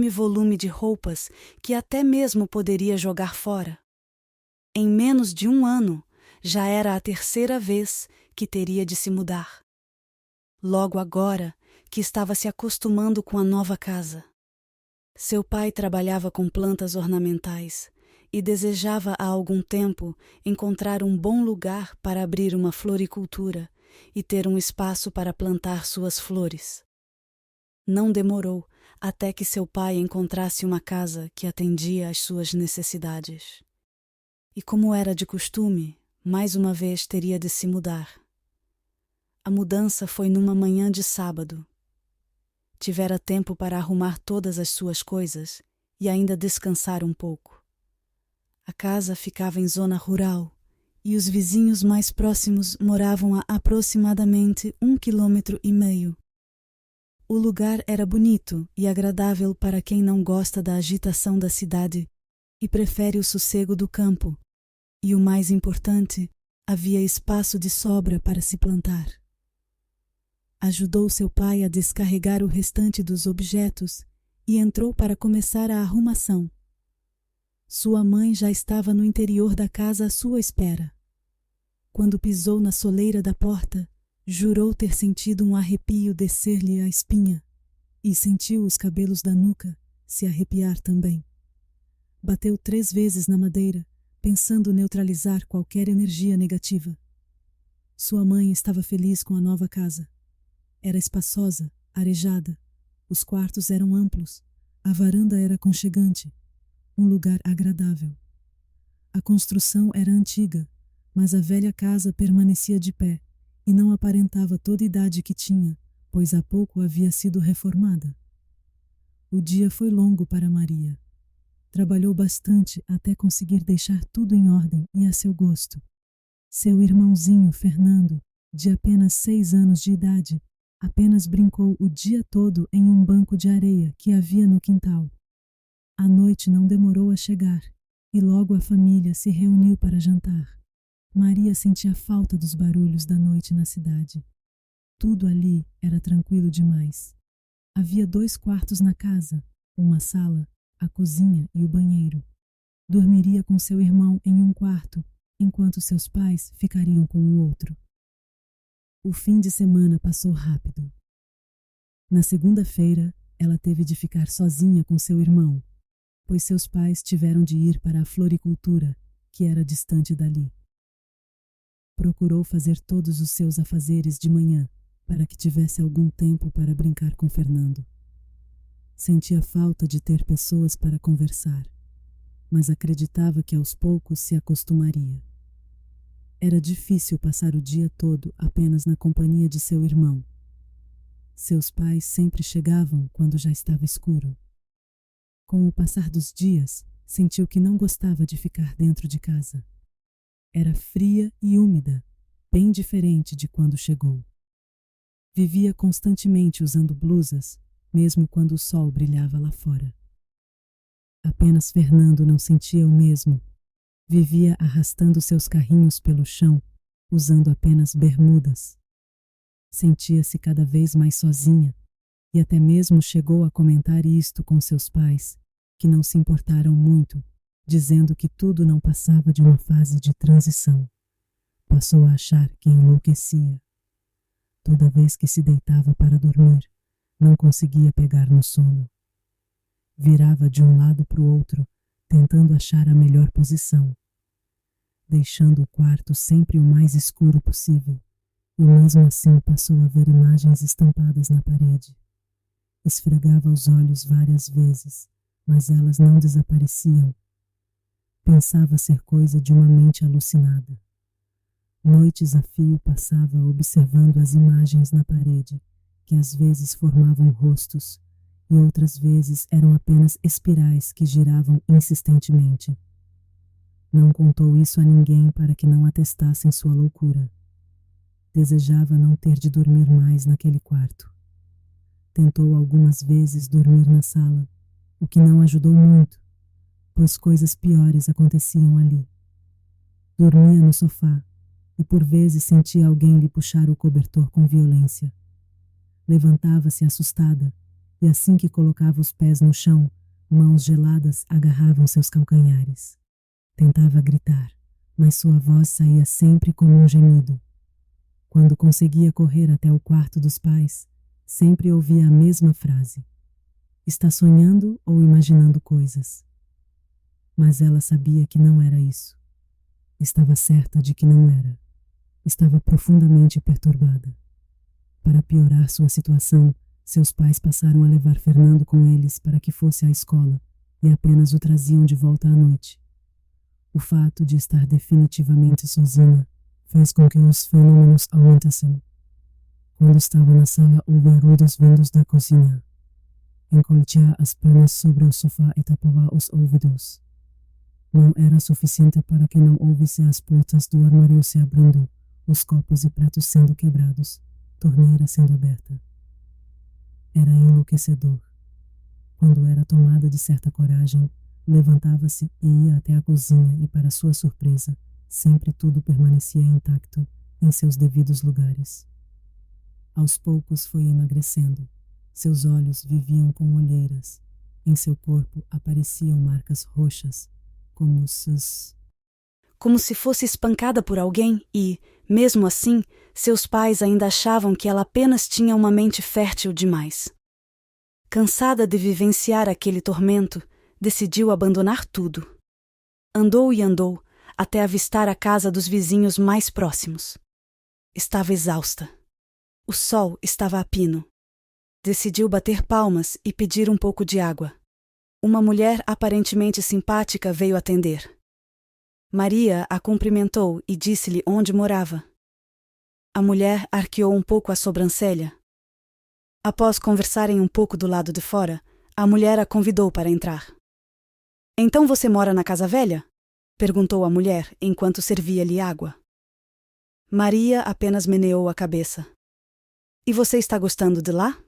volume de roupas que até mesmo poderia jogar fora. Em menos de 1 ano, já era a 3ª vez que teria de se mudar. Logo agora que estava se acostumando com a nova casa. Seu pai trabalhava com plantas ornamentais e desejava há algum tempo encontrar um bom lugar para abrir uma floricultura e ter um espaço para plantar suas flores. Não demorou até que seu pai encontrasse uma casa que atendia às suas necessidades. E como era de costume, mais uma vez teria de se mudar. A mudança foi numa manhã de sábado. Tivera tempo para arrumar todas as suas coisas e ainda descansar um pouco. A casa ficava em zona rural e os vizinhos mais próximos moravam a aproximadamente 1,5 km. O lugar era bonito e agradável para quem não gosta da agitação da cidade e prefere o sossego do campo. E o mais importante, havia espaço de sobra para se plantar. Ajudou seu pai a descarregar o restante dos objetos e entrou para começar a arrumação. Sua mãe já estava no interior da casa à sua espera. Quando pisou na soleira da porta, jurou ter sentido um arrepio descer-lhe a espinha e sentiu os cabelos da nuca se arrepiar também. Bateu 3 vezes na madeira, pensando neutralizar qualquer energia negativa. Sua mãe estava feliz com a nova casa. Era espaçosa, arejada, os quartos eram amplos, a varanda era aconchegante, um lugar agradável. A construção era antiga, mas a velha casa permanecia de pé e não aparentava toda a idade que tinha, pois há pouco havia sido reformada. O dia foi longo para Maria. Trabalhou bastante até conseguir deixar tudo em ordem e a seu gosto. Seu irmãozinho, Fernando, de apenas 6 anos de idade, apenas brincou o dia todo em um banco de areia que havia no quintal. A noite não demorou a chegar e logo a família se reuniu para jantar. Maria sentia falta dos barulhos da noite na cidade. Tudo ali era tranquilo demais. Havia 2 quartos na casa, uma sala, a cozinha e o banheiro. Dormiria com seu irmão em um quarto, enquanto seus pais ficariam com o outro. O fim de semana passou rápido. Na segunda-feira, ela teve de ficar sozinha com seu irmão, pois seus pais tiveram de ir para a floricultura, que era distante dali. Procurou fazer todos os seus afazeres de manhã, para que tivesse algum tempo para brincar com Fernando. Sentia falta de ter pessoas para conversar, mas acreditava que aos poucos se acostumaria. Era difícil passar o dia todo apenas na companhia de seu irmão. Seus pais sempre chegavam quando já estava escuro. Com o passar dos dias, sentiu que não gostava de ficar dentro de casa. Era fria e úmida, bem diferente de quando chegou. Vivia constantemente usando blusas, mesmo quando o sol brilhava lá fora. Apenas Fernando não sentia o mesmo. Vivia arrastando seus carrinhos pelo chão, usando apenas bermudas. Sentia-se cada vez mais sozinha e até mesmo chegou a comentar isto com seus pais, que não se importaram muito, dizendo que tudo não passava de uma fase de transição. Passou a achar que enlouquecia. Toda vez que se deitava para dormir, não conseguia pegar no sono. Virava de um lado para o outro, tentando achar a melhor posição, deixando o quarto sempre o mais escuro possível, e mesmo assim passou a ver imagens estampadas na parede. Esfregava os olhos várias vezes, mas elas não desapareciam. Pensava ser coisa de uma mente alucinada. Noites a fio passava observando as imagens na parede, que às vezes formavam rostos, e outras vezes eram apenas espirais que giravam insistentemente. Não contou isso a ninguém para que não atestassem sua loucura. Desejava não ter de dormir mais naquele quarto. Tentou algumas vezes dormir na sala, o que não ajudou muito, pois coisas piores aconteciam ali. Dormia no sofá e por vezes sentia alguém lhe puxar o cobertor com violência. Levantava-se assustada e assim que colocava os pés no chão, mãos geladas agarravam seus calcanhares. Tentava gritar, mas sua voz saía sempre como um gemido. Quando conseguia correr até o quarto dos pais, sempre ouvia a mesma frase: está sonhando ou imaginando coisas? Mas ela sabia que não era isso. Estava certa de que não era. Estava profundamente perturbada. Para piorar sua situação, seus pais passaram a levar Fernando com eles para que fosse à escola e apenas o traziam de volta à noite. O fato de estar definitivamente sozinha fez com que os fenômenos aumentassem. Quando estava na sala, ouvia ruídos vindos da cozinha. Encolhia as pernas sobre o sofá e tapava os ouvidos. Não era suficiente para que não ouvisse as portas do armário se abrindo, os copos e pratos sendo quebrados, torneira sendo aberta. Era enlouquecedor. Quando era tomada de certa coragem, levantava-se e ia até a cozinha e, para sua surpresa, sempre tudo permanecia intacto em seus devidos lugares. Aos poucos foi emagrecendo. Seus olhos viviam com olheiras. Em seu corpo apareciam marcas roxas, como se fosse espancada por alguém e, mesmo assim, seus pais ainda achavam que ela apenas tinha uma mente fértil demais. Cansada de vivenciar aquele tormento, decidiu abandonar tudo. Andou e andou, até avistar a casa dos vizinhos mais próximos. Estava exausta. O sol estava a pino. Decidiu bater palmas e pedir um pouco de água. Uma mulher aparentemente simpática veio atender. Maria a cumprimentou e disse-lhe onde morava. A mulher arqueou um pouco a sobrancelha. Após conversarem um pouco do lado de fora, a mulher a convidou para entrar. Então você mora na casa velha? Perguntou a mulher enquanto servia-lhe água. Maria apenas meneou a cabeça. E você está gostando de lá?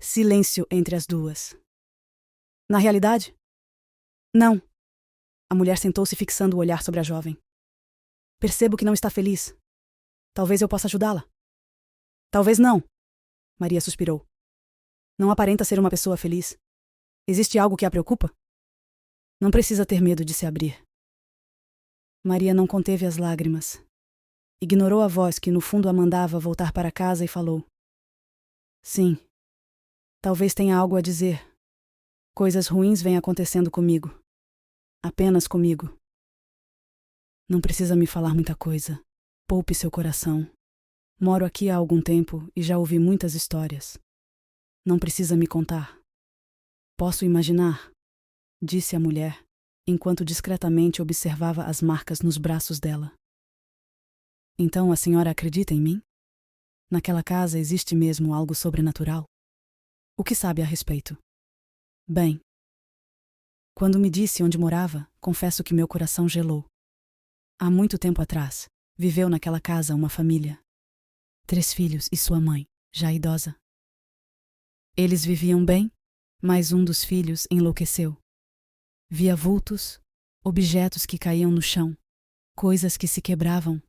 Silêncio entre as duas. Na realidade? Não. A mulher sentou-se fixando o olhar sobre a jovem. Percebo que não está feliz. Talvez eu possa ajudá-la. Talvez não. Maria suspirou. Não aparenta ser uma pessoa feliz. Existe algo que a preocupa? Não precisa ter medo de se abrir. Maria não conteve as lágrimas. Ignorou a voz que no fundo a mandava voltar para casa e falou: sim, talvez tenha algo a dizer. Coisas ruins vêm acontecendo comigo. Apenas comigo. Não precisa me falar muita coisa. Poupe seu coração. Moro aqui há algum tempo e já ouvi muitas histórias. Não precisa me contar. Posso imaginar, disse a mulher, enquanto discretamente observava as marcas nos braços dela. Então a senhora acredita em mim? Naquela casa existe mesmo algo sobrenatural? O que sabe a respeito? Bem, quando me disse onde morava, confesso que meu coração gelou. Há muito tempo atrás, viveu naquela casa uma família. 3 filhos e sua mãe, já idosa. Eles viviam bem, mas um dos filhos enlouqueceu. Via vultos, objetos que caíam no chão, coisas que se quebravam.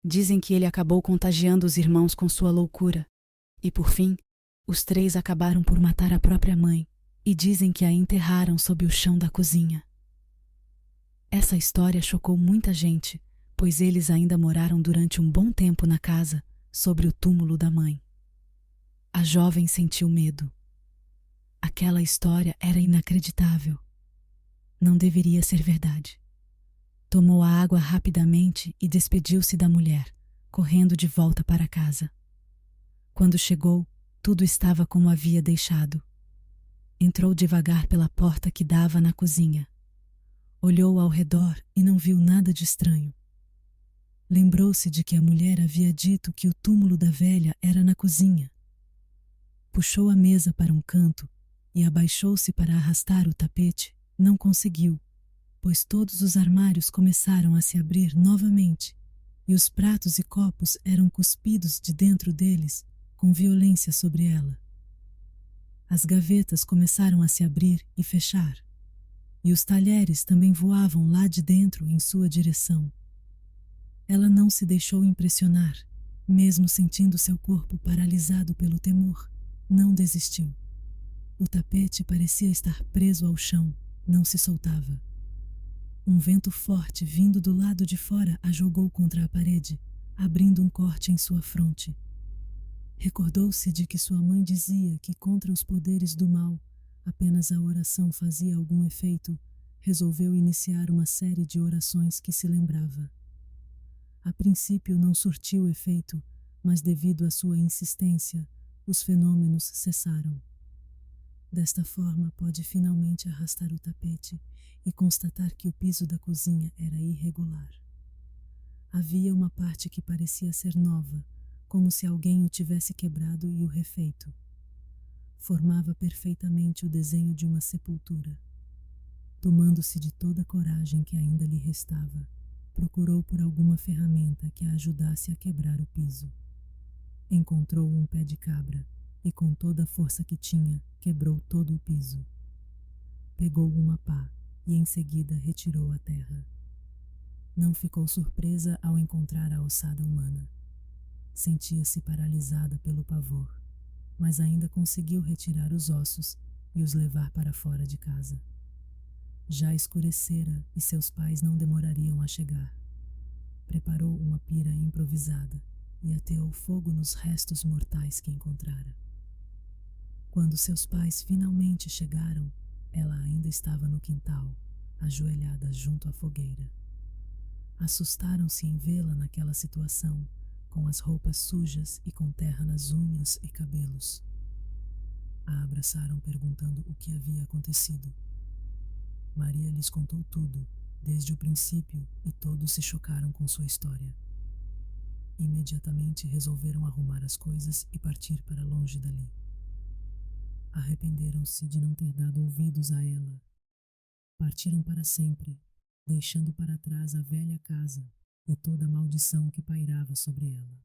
Dizem que ele acabou contagiando os irmãos com sua loucura, e por fim, os 3 acabaram por matar a própria mãe, e dizem que a enterraram sob o chão da cozinha. Essa história chocou muita gente, pois eles ainda moraram durante um bom tempo na casa, sobre o túmulo da mãe. A jovem sentiu medo. Aquela história era inacreditável. Não deveria ser verdade. Tomou a água rapidamente e despediu-se da mulher, correndo de volta para casa. Quando chegou, tudo estava como havia deixado. Entrou devagar pela porta que dava na cozinha. Olhou ao redor e não viu nada de estranho. Lembrou-se de que a mulher havia dito que o túmulo da velha era na cozinha. Puxou a mesa para um canto e abaixou-se para arrastar o tapete. Não conseguiu, pois todos os armários começaram a se abrir novamente e os pratos e copos eram cuspidos de dentro deles com violência sobre ela. As gavetas começaram a se abrir e fechar, e os talheres também voavam lá de dentro em sua direção. Ela não se deixou impressionar, mesmo sentindo seu corpo paralisado pelo temor, Não desistiu. O tapete parecia estar preso ao chão, não se soltava. Um vento forte vindo do lado de fora a jogou contra a parede, abrindo um corte em sua fronte. Recordou-se de que sua mãe dizia que contra os poderes do mal apenas a oração fazia algum efeito. Resolveu iniciar uma série de orações que se lembrava. A princípio não surtiu efeito, mas devido à sua insistência, os fenômenos cessaram. Desta forma, pode finalmente arrastar o tapete e constatar que o piso da cozinha era irregular. Havia uma parte que parecia ser nova, como se alguém o tivesse quebrado e o refeito. Formava perfeitamente o desenho de uma sepultura. Tomando-se de toda a coragem que ainda lhe restava, procurou por alguma ferramenta que a ajudasse a quebrar o piso. Encontrou um pé de cabra e, com toda a força que tinha, quebrou todo o piso. Pegou uma pá e em seguida retirou a terra. Não ficou surpresa ao encontrar a ossada humana. Sentia-se paralisada pelo pavor, mas ainda conseguiu retirar os ossos e os levar para fora de casa. Já escurecera e seus pais não demorariam a chegar. Preparou uma pira improvisada e ateou fogo nos restos mortais que encontrara. Quando seus pais finalmente chegaram, ela ainda estava no quintal, ajoelhada junto à fogueira. Assustaram-se em vê-la naquela situação, com as roupas sujas e com terra nas unhas e cabelos. A abraçaram perguntando o que havia acontecido. Maria lhes contou tudo, desde o princípio, e todos se chocaram com sua história. Imediatamente resolveram arrumar as coisas e partir para longe dali. Arrependeram-se de não ter dado ouvidos a ela. Partiram para sempre, deixando para trás a velha casa e toda a maldição que pairava sobre ela.